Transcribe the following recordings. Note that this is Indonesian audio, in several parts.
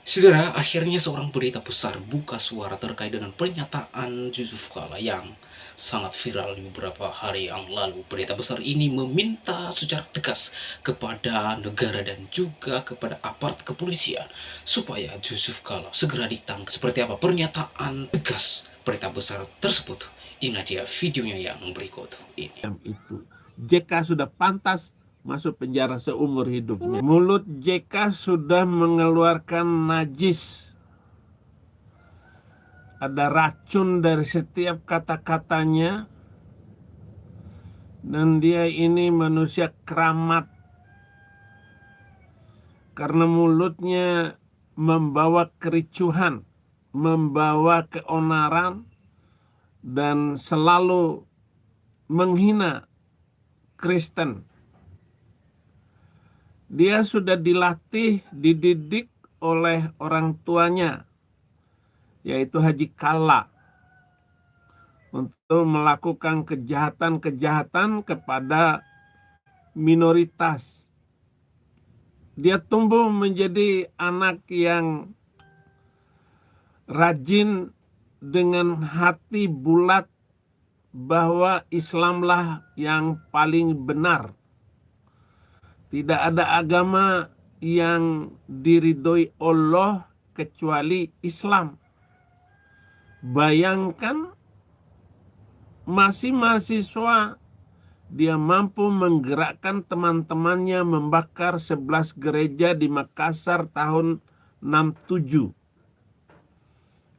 Saudara, akhirnya seorang pendeta besar buka suara terkait dengan pernyataan Yusuf Kala yang sangat viral di beberapa hari yang lalu. Pendeta besar ini meminta secara tegas kepada negara dan juga kepada aparat kepolisian supaya Yusuf Kala segera ditangkap. Seperti apa pernyataan tegas pendeta besar tersebut? Ini dia videonya yang berikut ini. Itu JK sudah pantas masuk penjara seumur hidupnya. Mulut JK sudah mengeluarkan najis. Ada racun dari setiap kata-katanya. Dan dia ini manusia keramat. Karena mulutnya membawa kericuhan, membawa keonaran, dan selalu menghina Kristen. Dia sudah dilatih, dididik oleh orang tuanya, yaitu Haji Kala, untuk melakukan kejahatan-kejahatan kepada minoritas. Dia tumbuh menjadi anak yang rajin dengan hati bulat bahwa Islamlah yang paling benar. Tidak ada agama yang diridhoi Allah kecuali Islam. Bayangkan masih mahasiswa, dia mampu menggerakkan teman-temannya membakar 11 gereja di Makassar tahun 67.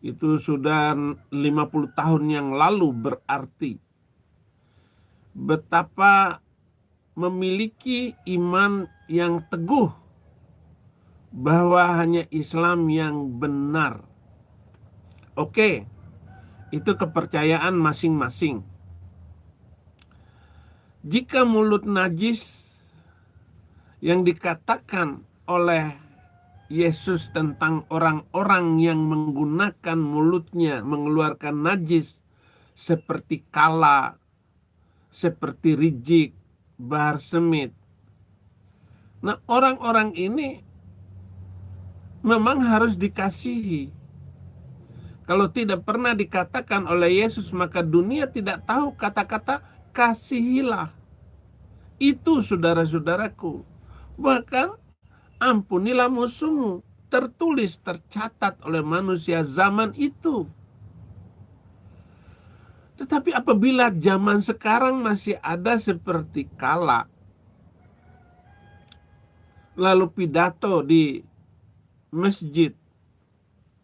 Itu sudah 50 tahun yang lalu berarti. Betapa memiliki iman yang teguh bahwa hanya Islam yang benar. Oke, itu kepercayaan masing-masing. Jika mulut najis yang dikatakan oleh Yesus tentang orang-orang yang menggunakan mulutnya mengeluarkan najis seperti Kala, seperti Rijik, Bahar Semit. Nah, orang-orang ini memang harus dikasihi. Kalau tidak pernah dikatakan oleh Yesus, maka dunia tidak tahu kata-kata kasihilah. Itu saudara-saudaraku. Bahkan ampunilah musuhmu, tertulis, tercatat oleh manusia zaman itu. Tetapi apabila zaman sekarang masih ada seperti Kala, lalu pidato di masjid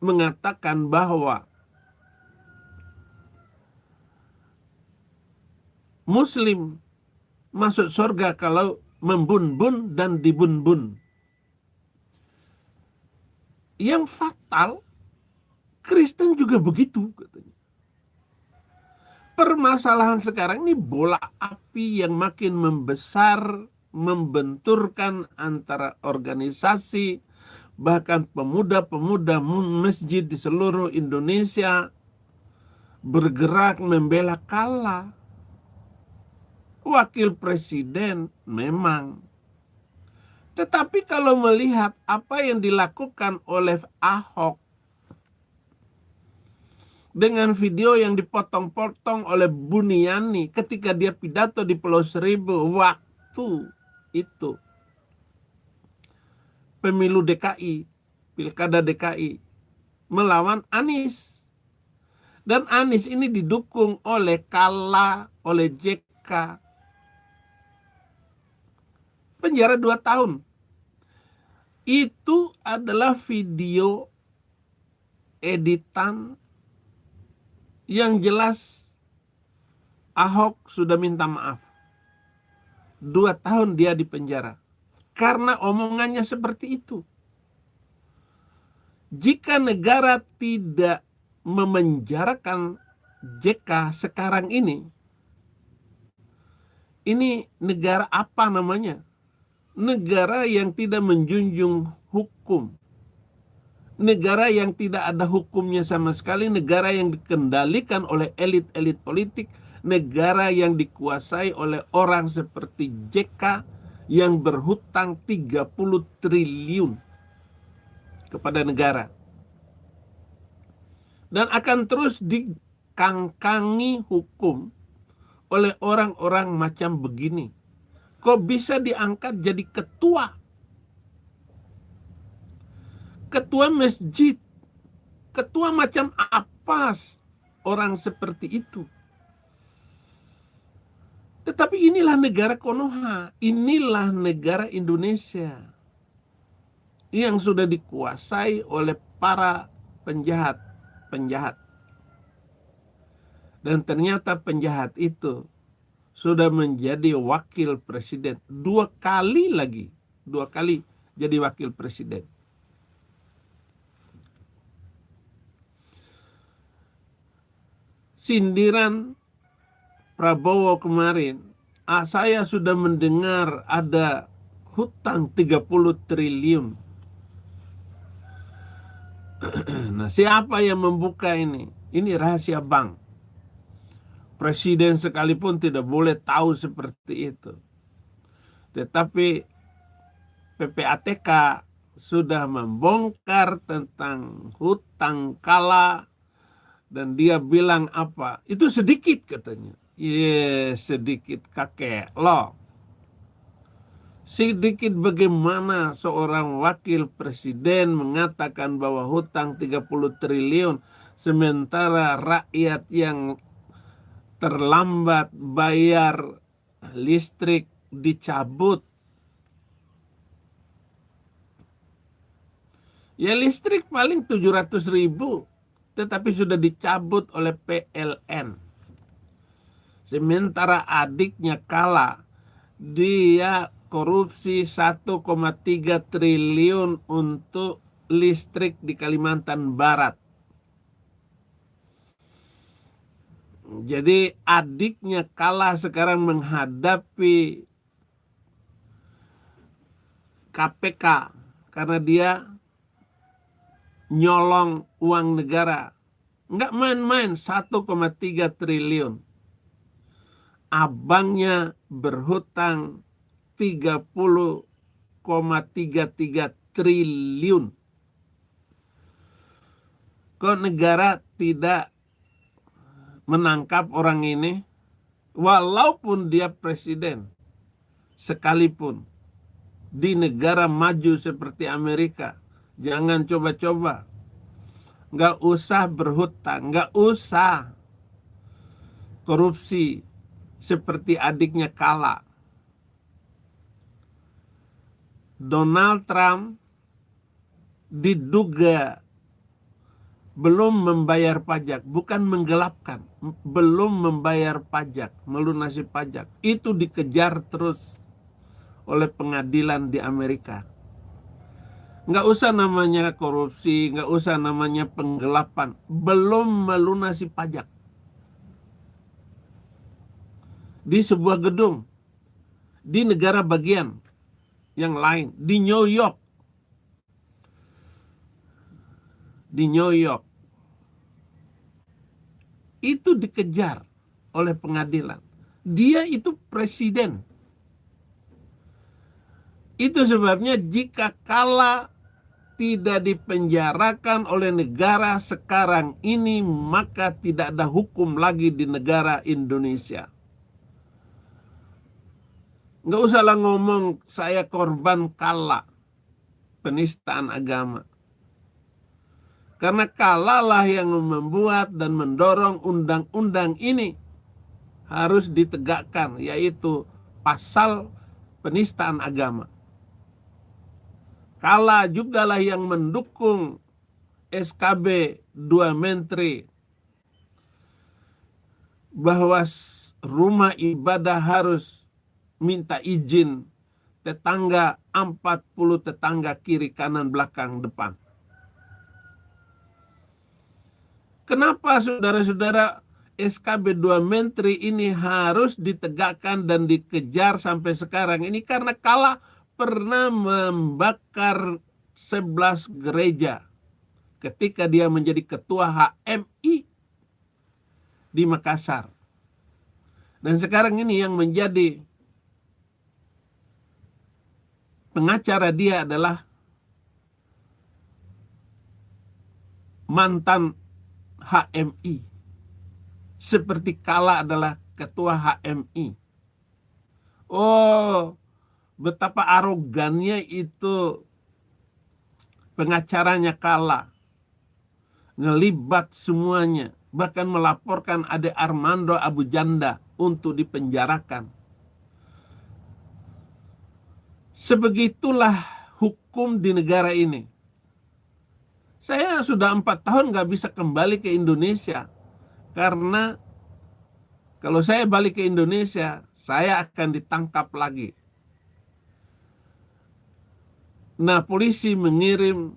mengatakan bahwa Muslim masuk surga kalau membun-bun dan dibun-bun. Yang fatal, Kristen juga begitu katanya. Permasalahan sekarang ini bola api yang makin membesar, membenturkan antara organisasi, bahkan pemuda-pemuda masjid di seluruh Indonesia bergerak membela Kala. Wakil presiden memang. Tetapi kalau melihat apa yang dilakukan oleh Ahok dengan video yang dipotong-potong oleh Buniani ketika dia pidato di Pulau Seribu waktu itu pemilu DKI, pilkada DKI melawan Anies. Dan Anies ini didukung oleh Kala, oleh JK. Penjara 2 tahun. Itu adalah video editan yang jelas Ahok sudah minta maaf. 2 tahun dia di penjara. Karena omongannya seperti itu. Jika negara tidak memenjarakan JK sekarang ini negara apa namanya? Negara yang tidak menjunjung hukum. Negara yang tidak ada hukumnya sama sekali, negara yang dikendalikan oleh elit-elit politik, negara yang dikuasai oleh orang seperti JK yang berhutang 30 triliun kepada negara. Dan akan terus dikangkangi hukum oleh orang-orang macam begini. Kok bisa diangkat jadi ketua? Ketua masjid. Ketua macam apa orang seperti itu? Tetapi inilah negara Konoha, inilah negara Indonesia yang sudah dikuasai oleh para penjahat. Dan ternyata penjahat itu sudah menjadi wakil presiden 2 kali lagi. 2 kali jadi wakil presiden. Sindiran Prabowo kemarin, saya sudah mendengar ada hutang 30 triliun. Nah, siapa yang membuka ini? Ini rahasia bank. Presiden sekalipun tidak boleh tahu seperti itu. Tetapi PPATK sudah membongkar tentang hutang kala, dan dia bilang apa? Itu sedikit katanya. Sedikit kakek loh. Sedikit bagaimana seorang wakil presiden mengatakan bahwa hutang 30 triliun sementara rakyat yang terlambat bayar listrik dicabut. Ya listrik paling 700.000, tetapi sudah dicabut oleh PLN. Sementara adiknya Kala, dia korupsi 1,3 triliun untuk listrik di Kalimantan Barat. Jadi adiknya Kala sekarang menghadapi KPK karena dia nyolong uang negara. Nggak main-main, 1,3 triliun. Abangnya berhutang 30,33 triliun. Kok negara tidak menangkap orang ini? Walaupun dia presiden, sekalipun di negara maju seperti Amerika, jangan coba-coba. Nggak usah berhutang, nggak usah korupsi seperti adiknya Kala. Donald Trump diduga belum membayar pajak, bukan menggelapkan, belum membayar pajak, melunasi pajak. Itu dikejar terus oleh pengadilan di Amerika. Nggak usah namanya korupsi, nggak usah namanya penggelapan, belum melunasi pajak. Di sebuah gedung, di negara bagian yang lain, di New York. Di New York. Itu dikejar oleh pengadilan. Dia itu presiden. Itu sebabnya jika Kala tidak dipenjarakan oleh negara sekarang ini, maka tidak ada hukum lagi di negara Indonesia. Nggak usahlah ngomong saya korban Kala, penistaan agama. Karena Kala lah yang membuat dan mendorong undang-undang ini harus ditegakkan, yaitu pasal penistaan agama. Kala jugalah yang mendukung SKB 2 Menteri bahwa rumah ibadah harus minta izin tetangga 40 tetangga kiri kanan belakang depan. Kenapa saudara-saudara SKB 2 Menteri ini harus ditegakkan dan dikejar sampai sekarang? Ini karena Kala pernah membakar 11 gereja ketika dia menjadi ketua HMI di Makassar. Dan sekarang ini yang menjadi pengacara dia adalah mantan HMI, seperti Kala adalah ketua HMI. Oh, betapa arogannya itu pengacaranya Kala, ngelibat semuanya, bahkan melaporkan Ade Armando Abu Janda untuk dipenjarakan. Sebegitulah hukum di negara ini. Saya sudah 4 tahun nggak bisa kembali ke Indonesia, karena kalau saya balik ke Indonesia, saya akan ditangkap lagi. Nah, polisi mengirim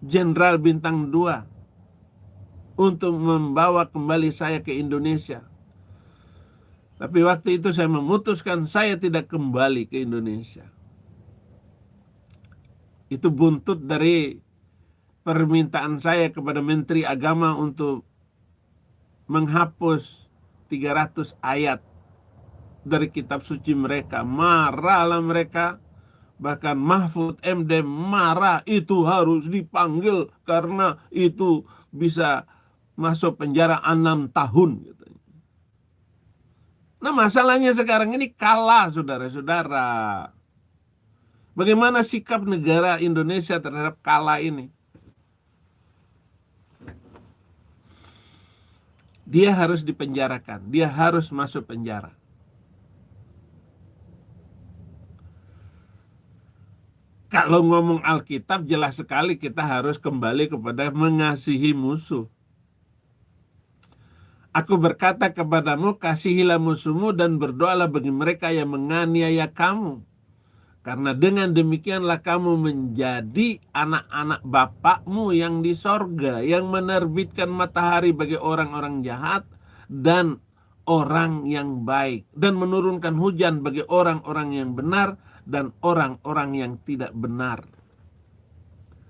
Jenderal Bintang 2 untuk membawa kembali saya ke Indonesia. Tapi waktu itu saya memutuskan saya tidak kembali ke Indonesia. Itu buntut dari permintaan saya kepada Menteri Agama untuk menghapus 300 ayat dari kitab suci mereka. Marahlah mereka. Bahkan Mahfud MD marah, itu harus dipanggil karena itu bisa masuk penjara 6 tahun. Nah, masalahnya sekarang ini kalah, saudara-saudara. Bagaimana sikap negara Indonesia terhadap kalah ini? Dia harus dipenjarakan, dia harus masuk penjara. Kalau ngomong Alkitab, jelas sekali kita harus kembali kepada mengasihi musuh. Aku berkata kepadamu, kasihilah musuhmu dan berdoalah bagi mereka yang menganiaya kamu. Karena dengan demikianlah kamu menjadi anak-anak Bapakmu yang di sorga, yang menerbitkan matahari bagi orang-orang jahat dan orang yang baik, dan menurunkan hujan bagi orang-orang yang benar dan orang-orang yang tidak benar.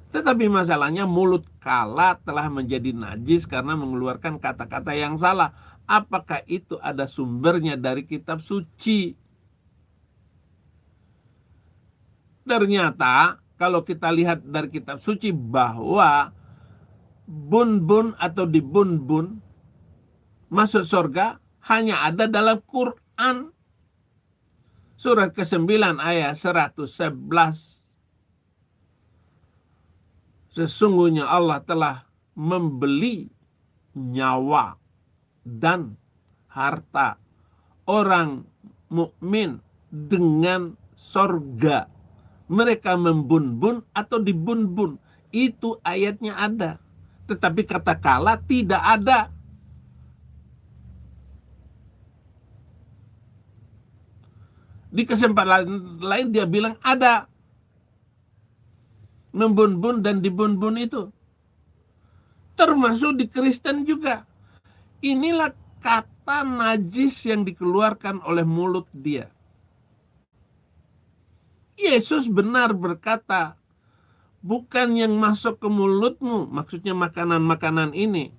Tetapi masalahnya mulut Kala telah menjadi najis karena mengeluarkan kata-kata yang salah. Apakah itu ada sumbernya dari kitab suci? Ternyata kalau kita lihat dari kitab suci bahwa bun-bun atau dibun-bun masuk surga hanya ada dalam Quran. Surat ke-9 ayat 111. Sesungguhnya Allah telah membeli nyawa dan harta orang mukmin dengan sorga. Mereka membun-bun atau dibun-bun. Itu ayatnya ada. Tetapi kata Kala tidak ada. Di kesempatan lain dia bilang ada. Membun-bun dan dibun-bun itu. Termasuk di Kristen juga. Inilah kata najis yang dikeluarkan oleh mulut dia. Yesus benar berkata, bukan yang masuk ke mulutmu, maksudnya makanan-makanan ini,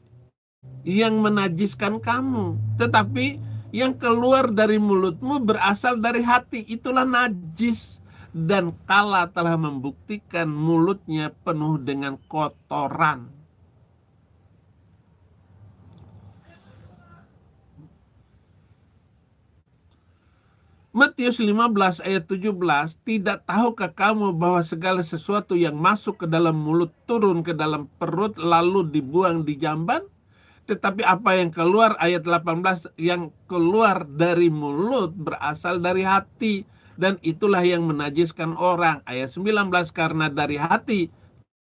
yang menajiskan kamu. Tetapi yang keluar dari mulutmu berasal dari hati, itulah najis. Dan Kala telah membuktikan mulutnya penuh dengan kotoran. Matius 15 ayat 17, tidak tahukah kamu bahwa segala sesuatu yang masuk ke dalam mulut turun ke dalam perut lalu dibuang di jamban? Tetapi apa yang keluar, ayat 18, yang keluar dari mulut berasal dari hati. Dan itulah yang menajiskan orang. Ayat 19, karena dari hati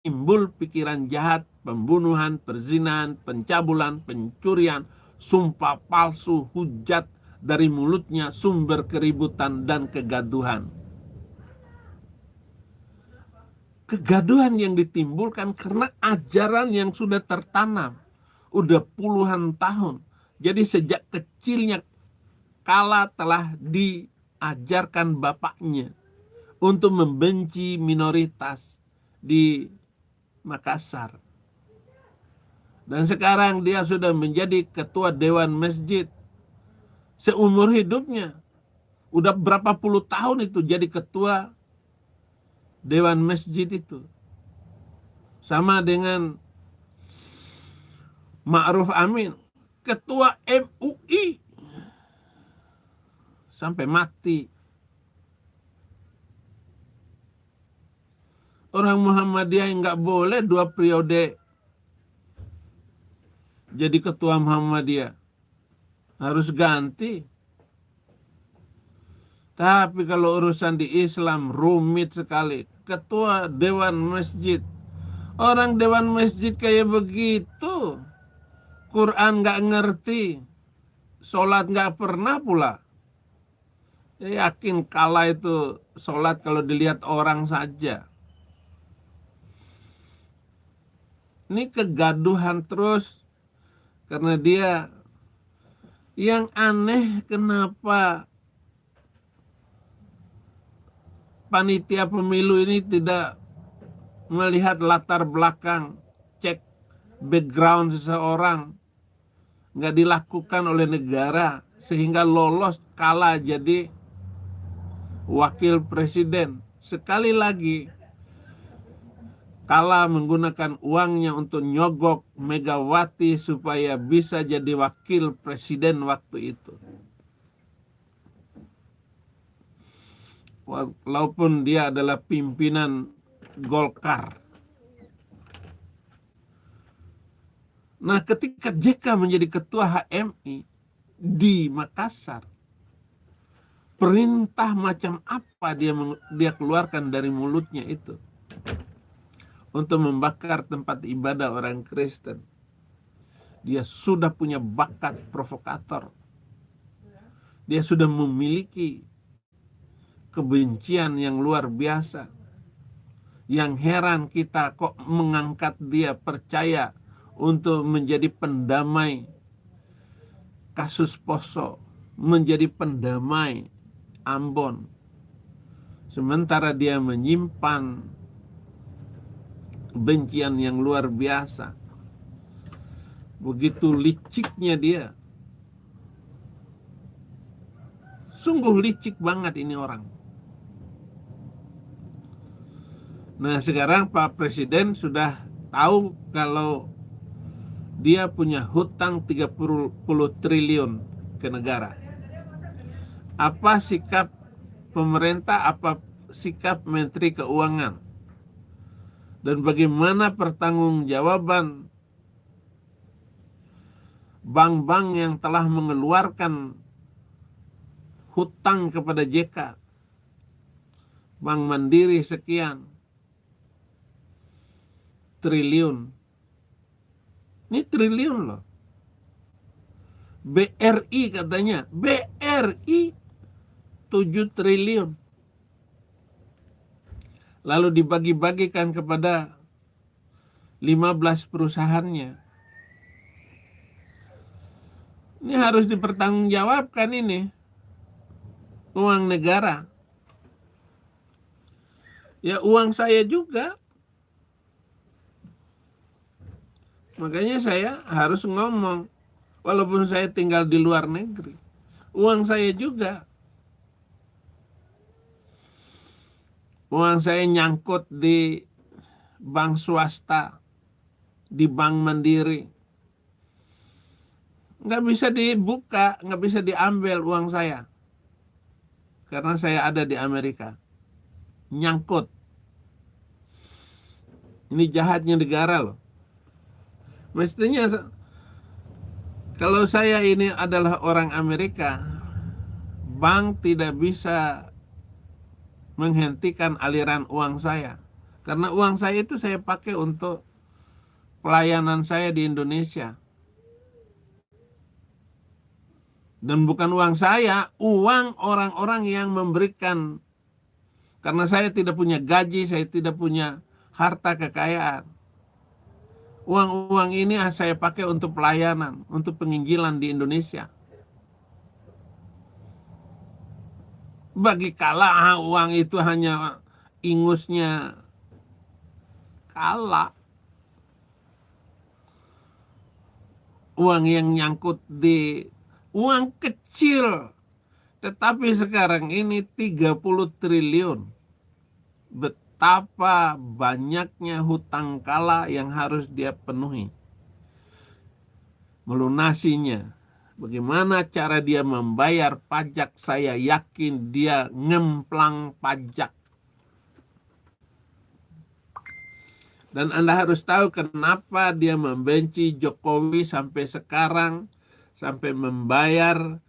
timbul pikiran jahat, pembunuhan, perzinahan, pencabulan, pencurian, sumpah palsu, hujat. Dari mulutnya sumber keributan dan kegaduhan. Kegaduhan yang ditimbulkan karena ajaran yang sudah tertanam. Udah puluhan tahun. Jadi sejak kecilnya Kala telah diajarkan bapaknya untuk membenci minoritas di Makassar. Dan sekarang dia sudah menjadi ketua Dewan Masjid. Seumur hidupnya. Udah berapa puluh tahun itu jadi ketua Dewan Masjid itu. Sama dengan Ma'ruf Amin, ketua MUI sampai mati. Orang Muhammadiyah nggak boleh 2 periode jadi ketua Muhammadiyah. Harus ganti. Tapi kalau urusan di Islam rumit sekali. Ketua Dewan Masjid. Orang Dewan Masjid kayak begitu. Quran nggak ngerti. Sholat nggak pernah pula. Yakin kalah itu sholat kalau dilihat orang saja. Ini kegaduhan terus. Karena dia yang aneh kenapa panitia pemilu ini tidak melihat latar belakang, cek background seseorang. Nggak dilakukan oleh negara sehingga lolos kalah jadi wakil presiden. Sekali lagi kalah menggunakan uangnya untuk nyogok Megawati supaya bisa jadi wakil presiden waktu itu. Walaupun dia adalah pimpinan Golkar. Nah, ketika JK menjadi ketua HMI di Makassar, perintah macam apa dia keluarkan dari mulutnya itu untuk membakar tempat ibadah orang Kristen. Dia sudah punya bakat provokator. Dia sudah memiliki kebencian yang luar biasa. Yang heran kita kok mengangkat dia percaya untuk menjadi pendamai kasus Poso, menjadi pendamai Ambon. Sementara dia menyimpan kebencian yang luar biasa. Begitu liciknya dia. Sungguh licik banget ini orang. Nah, sekarang Pak Presiden sudah tahu kalau dia punya hutang 30 triliun ke negara. Apa sikap pemerintah, apa sikap Menteri Keuangan? Dan bagaimana pertanggungjawaban bank-bank yang telah mengeluarkan hutang kepada JK? Bank Mandiri sekian triliun. Ini triliun loh. BRI katanya. BRI 7 triliun. Lalu dibagi-bagikan kepada 15 perusahaannya. Ini harus dipertanggungjawabkan ini. Uang negara. Ya uang saya juga. Makanya saya harus ngomong. Walaupun saya tinggal di luar negeri. Uang saya juga. Uang saya nyangkut di bank swasta. Di Bank Mandiri. Nggak bisa dibuka, nggak bisa diambil uang saya. Karena saya ada di Amerika. Nyangkut. Ini jahatnya negara loh. Mestinya kalau saya ini adalah orang Amerika, bank tidak bisa menghentikan aliran uang saya. Karena uang saya itu saya pakai untuk pelayanan saya di Indonesia. Dan bukan uang saya, uang orang-orang yang memberikan. Karena saya tidak punya gaji, saya tidak punya harta kekayaan. Uang-uang ini saya pakai untuk pelayanan, untuk penginjilan di Indonesia. Bagi Kala, uang itu hanya ingusnya Kala. Uang yang nyangkut di uang kecil. Tetapi sekarang ini 30 triliun. Betapa banyaknya hutang Kala yang harus dia penuhi. melunasinya. Bagaimana cara dia membayar pajak? Saya yakin dia ngemplang pajak. Dan Anda harus tahu kenapa dia membenci Jokowi sampai sekarang, sampai membayar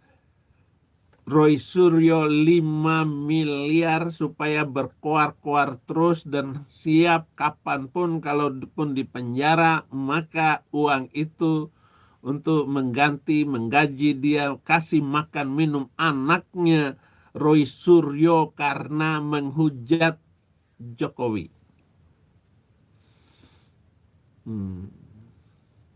Roy Suryo 5 miliar supaya berkoar-koar terus dan siap kapanpun kalaupun di penjara, maka uang itu untuk menggaji dia, kasih makan minum anaknya Roy Suryo karena menghujat Jokowi.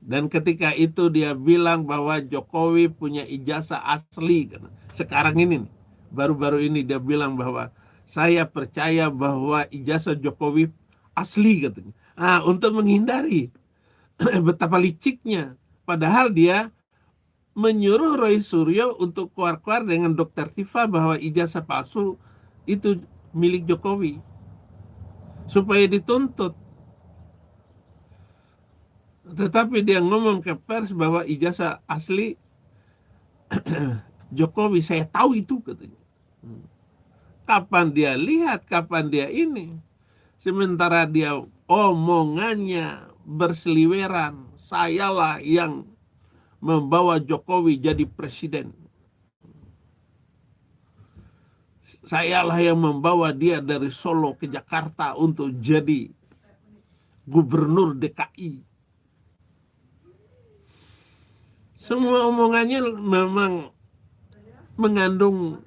Dan ketika itu dia bilang bahwa Jokowi punya ijazah asli. Sekarang ini, baru-baru ini dia bilang bahwa saya percaya bahwa ijazah Jokowi asli katanya. Untuk menghindari betapa liciknya. Padahal dia menyuruh Roy Suryo untuk keluar-keluar dengan Dr. Tifa bahwa ijazah palsu itu milik Jokowi. Supaya dituntut. Tetapi dia ngomong ke pers bahwa ijazah asli Jokowi, saya tahu itu katanya. Kapan dia lihat, kapan dia ini. Sementara dia omongannya berseliweran. Sayalah yang membawa Jokowi jadi presiden. Sayalah yang membawa dia dari Solo ke Jakarta untuk jadi gubernur DKI. Semua omongannya memang mengandung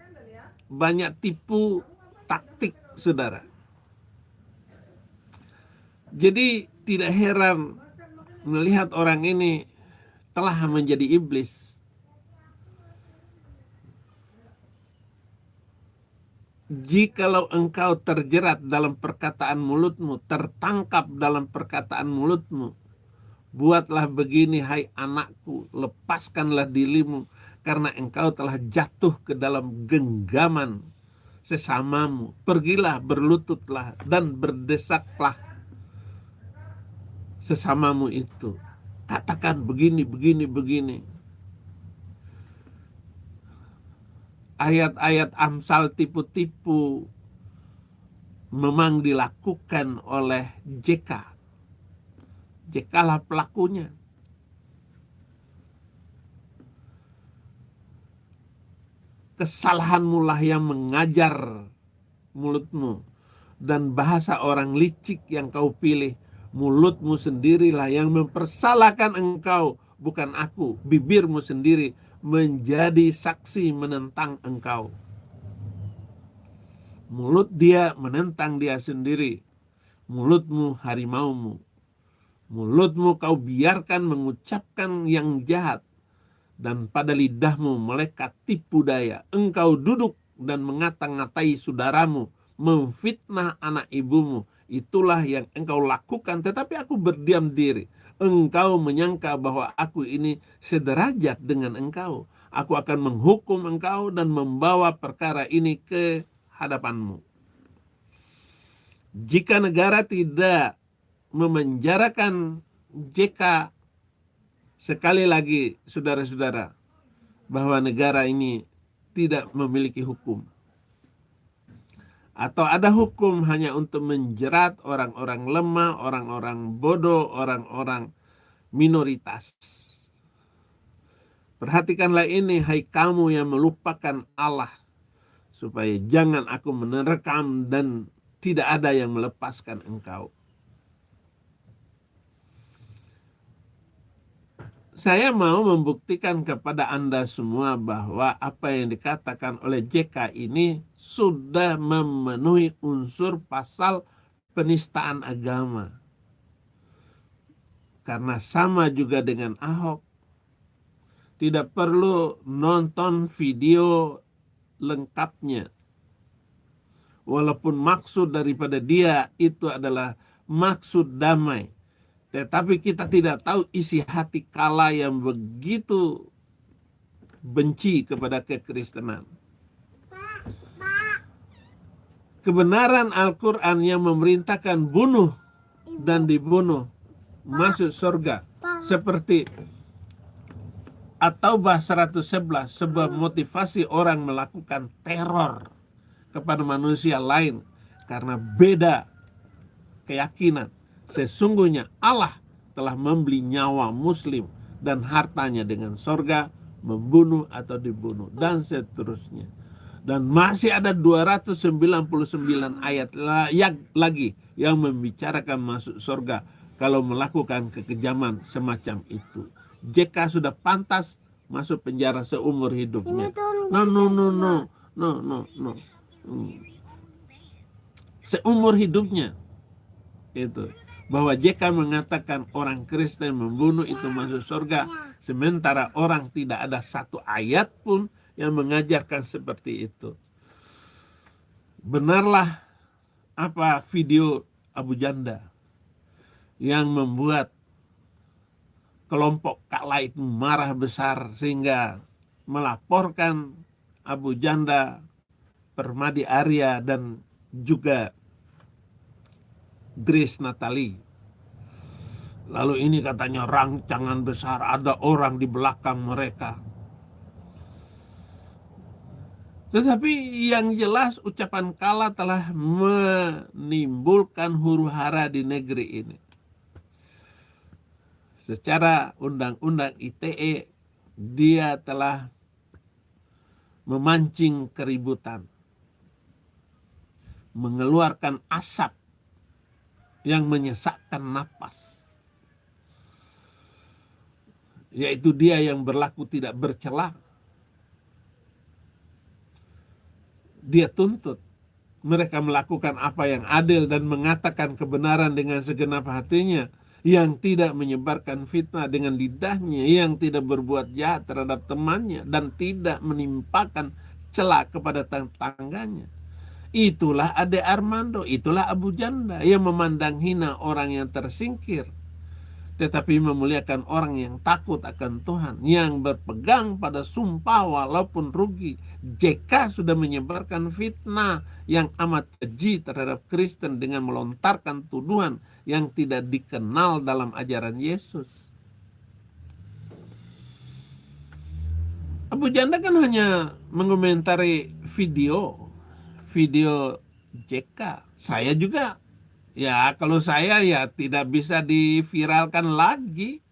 banyak tipu taktik, saudara. Jadi tidak heran melihat orang ini telah menjadi iblis. Jikalau engkau terjerat dalam perkataan mulutmu, tertangkap dalam perkataan mulutmu, buatlah begini, hai anakku, lepaskanlah dirimu, karena engkau telah jatuh ke dalam genggaman sesamamu. Pergilah, berlututlah, dan berdesaklah sesamamu itu. Katakan begini, begini, begini. Ayat-ayat Amsal tipu-tipu memang dilakukan oleh JK. JK lah pelakunya. Kesalahanmu lah yang mengajar mulutmu. Dan bahasa orang licik yang kau pilih. Mulutmu sendirilah yang mempersalahkan engkau, bukan aku. Bibirmu sendiri menjadi saksi menentang engkau. Mulut dia menentang dia sendiri. Mulutmu harimaumu. Mulutmu kau biarkan mengucapkan yang jahat, dan pada lidahmu melekat tipu daya. Engkau duduk dan mengata-ngatai saudaramu, memfitnah anak ibumu. Itulah yang engkau lakukan, tetapi aku berdiam diri. Engkau menyangka bahwa aku ini sederajat dengan engkau. Aku akan menghukum engkau dan membawa perkara ini ke hadapanmu. Jika negara tidak memenjarakan JK, sekali lagi saudara-saudara, bahwa negara ini tidak memiliki hukum. Atau ada hukum hanya untuk menjerat orang-orang lemah, orang-orang bodoh, orang-orang minoritas. Perhatikanlah ini, hai kamu yang melupakan Allah, supaya jangan aku menerkam dan tidak ada yang melepaskan engkau. Saya mau membuktikan kepada Anda semua bahwa apa yang dikatakan oleh JK ini sudah memenuhi unsur pasal penistaan agama. Karena sama juga dengan Ahok. Tidak perlu nonton video lengkapnya. Walaupun maksud daripada dia itu adalah maksud damai. Tetapi kita tidak tahu isi hati kala yang begitu benci kepada kekristenan. Kebenaran Al-Quran yang memerintahkan bunuh dan dibunuh masuk surga. Seperti At-Taubah 111, sebuah motivasi orang melakukan teror kepada manusia lain karena beda keyakinan. Sesungguhnya Allah telah membeli nyawa muslim dan hartanya dengan sorga, membunuh atau dibunuh, dan seterusnya. Dan masih ada 299 ayat lagi yang membicarakan masuk sorga kalau melakukan kekejaman semacam itu. JK sudah pantas masuk penjara seumur hidupnya. No. Seumur hidupnya. Itu. Bahwa JK mengatakan orang Kristen membunuh itu masuk surga, sementara orang tidak ada satu ayat pun yang mengajarkan seperti itu. Benarlah apa video Abu Janda yang membuat kelompok Kala itu marah besar sehingga melaporkan Abu Janda, Permadi Arya, dan juga Grace Natali. Lalu ini katanya rancangan besar, ada orang di belakang mereka. Tetapi yang jelas ucapan Kala telah menimbulkan huru-hara di negeri ini. Secara undang-undang ITE, dia telah memancing keributan, mengeluarkan asap yang menyesakkan napas, yaitu dia yang berlaku tidak bercela. Dia tuntut mereka melakukan apa yang adil dan mengatakan kebenaran dengan segenap hatinya, yang tidak menyebarkan fitnah dengan lidahnya, yang tidak berbuat jahat terhadap temannya, dan tidak menimpakan cela kepada tetangganya. Itulah Ade Armando, itulah Abu Janda yang memandang hina orang yang tersingkir, tetapi memuliakan orang yang takut akan Tuhan, yang berpegang pada sumpah walaupun rugi. JK sudah menyebarkan fitnah yang amat keji terhadap Kristen dengan melontarkan tuduhan yang tidak dikenal dalam ajaran Yesus. Abu Janda kan hanya mengomentari video JK. Saya juga, ya kalau saya ya tidak bisa diviralkan lagi.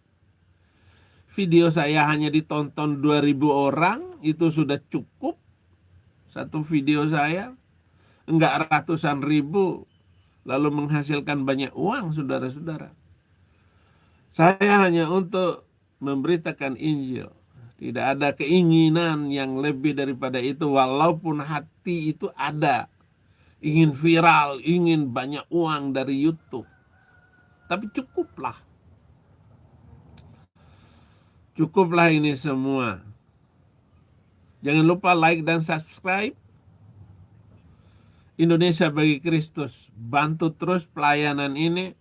Video saya hanya ditonton 2.000 orang, itu sudah cukup. Satu video saya, enggak ratusan ribu, lalu menghasilkan banyak uang, saudara-saudara. Saya hanya untuk memberitakan Injil. Tidak ada keinginan yang lebih daripada itu, walaupun hati itu ada. Ingin viral, ingin banyak uang dari YouTube. Tapi cukuplah. Cukuplah ini semua. Jangan lupa like dan subscribe. Indonesia bagi Kristus. Bantu terus pelayanan ini.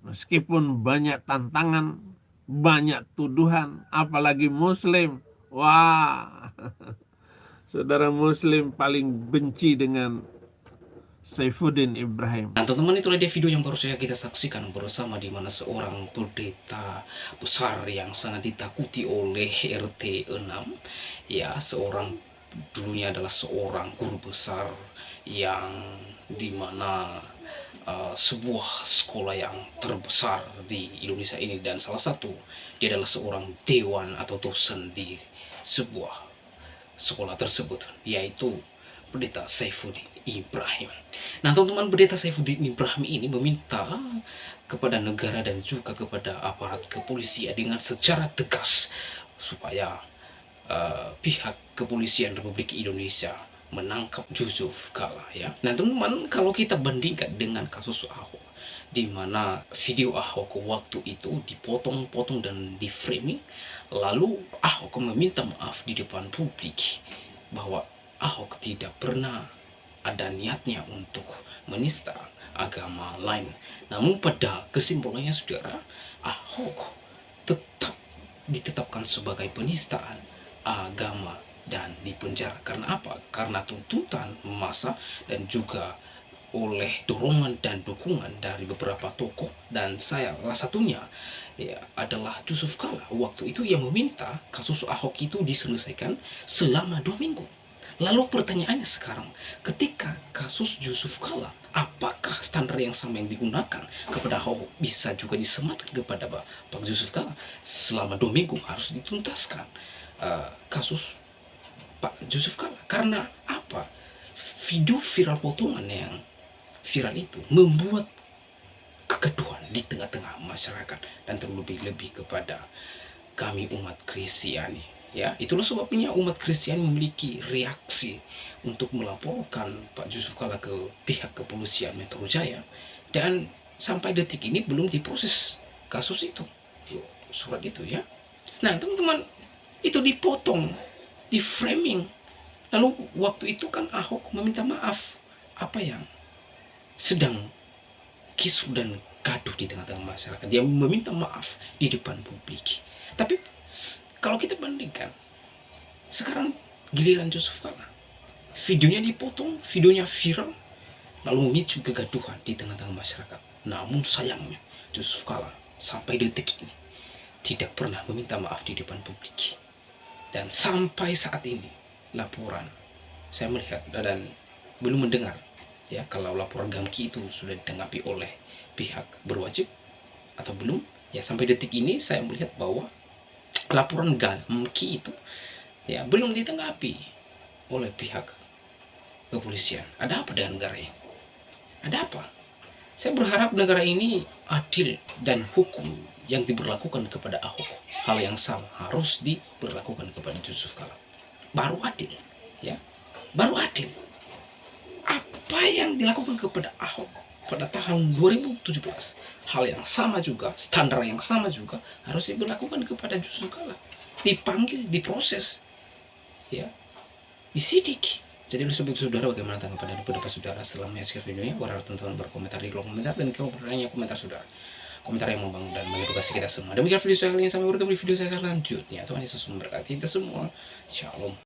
Meskipun banyak tantangan, banyak tuduhan, apalagi Muslim. Wah, saudara Muslim paling benci dengan Saifuddin Ibrahim. Nah teman-teman, itulah dia video yang baru saja kita saksikan bersama, di mana seorang pendeta besar yang sangat ditakuti oleh RT 6, ya, seorang dulunya adalah seorang guru besar yang dimana sebuah sekolah yang terbesar di Indonesia ini, dan salah satu dia adalah seorang dewan atau dosen di sebuah sekolah tersebut, yaitu Pendeta Saifuddin Ibrahim. Nah teman-teman, Pendeta Saifuddin Ibrahim ini meminta kepada negara dan juga kepada aparat kepolisian dengan secara tegas supaya pihak kepolisian Republik Indonesia menangkap Yusuf Kala, ya. Nah teman-teman, kalau kita bandingkan dengan kasus Ahok, di mana video Ahok waktu itu dipotong-potong dan di framing, lalu Ahok meminta maaf di depan publik bahwa Ahok tidak pernah ada niatnya untuk menista agama lain. Namun pada kesimpulannya, saudara, Ahok tetap ditetapkan sebagai penistaan agama dan dipenjara. Karena apa? Karena tuntutan massa dan juga oleh dorongan dan dukungan dari beberapa tokoh, dan saya salah satunya ya adalah Yusuf Kala. Waktu itu ia meminta kasus Ahok itu diselesaikan selama 2 minggu. Lalu pertanyaannya sekarang, ketika kasus Yusuf Kala, apakah standar yang sama yang digunakan kepada Ahok bisa juga disematkan kepada Pak Yusuf Kala? Selama 2 minggu harus dituntaskan kasus Pak Yusuf Kala. Karena apa? Video viral potongan yang viral itu membuat kegaduhan di tengah-tengah masyarakat, dan terlebih-lebih kepada kami umat Kristiani. Ya, itulah sebabnya umat Kristiani memiliki reaksi untuk melaporkan Pak Yusuf Kala ke pihak kepolisian Metro Jaya, dan sampai detik ini belum diproses kasus itu, surat itu ya. Nah, teman-teman, itu dipotong, di framing. Lalu waktu itu kan Ahok meminta maaf. Apa yang sedang kisruh dan gaduh di tengah-tengah masyarakat, dia meminta maaf di depan publik. Tapi kalau kita bandingkan, sekarang giliran Yusuf Kala, videonya dipotong, videonya viral, lalu memicu kegaduhan di tengah-tengah masyarakat. Namun sayangnya Yusuf Kala sampai detik ini tidak pernah meminta maaf di depan publik. Dan sampai saat ini laporan saya melihat dan belum mendengar ya kalau laporan Gamki itu sudah ditanggapi oleh pihak berwajib atau belum. Ya, sampai detik ini saya melihat bahwa laporan Gamki itu ya belum ditanggapi oleh pihak kepolisian. Ada apa dengan negara ini? Ada apa? Saya berharap negara ini adil, dan hukum yang diberlakukan kepada Ahok, hal yang sama harus diberlakukan kepada Yusuf Kala. Baru adil, ya, baru adil. Apa yang dilakukan kepada Ahok pada tahun 2017, hal yang sama juga, standar yang sama juga harus diberlakukan kepada Yusuf Kala. Dipanggil, diproses, ya, disidik. Jadi sobat saudara, bagaimana tanggapan dari pendapat saudara setelah menyaksikan videonya? Berharap teman-teman berkomentar di kolom komentar, dan kalau bertanya komentar saudara, komentar yang membangun dan mengedukasi kita semua. Demikian video saya kali ini, sampai bertemu di video saya selanjutnya. Tuhan Yesus memberkati kita semua. Shalom.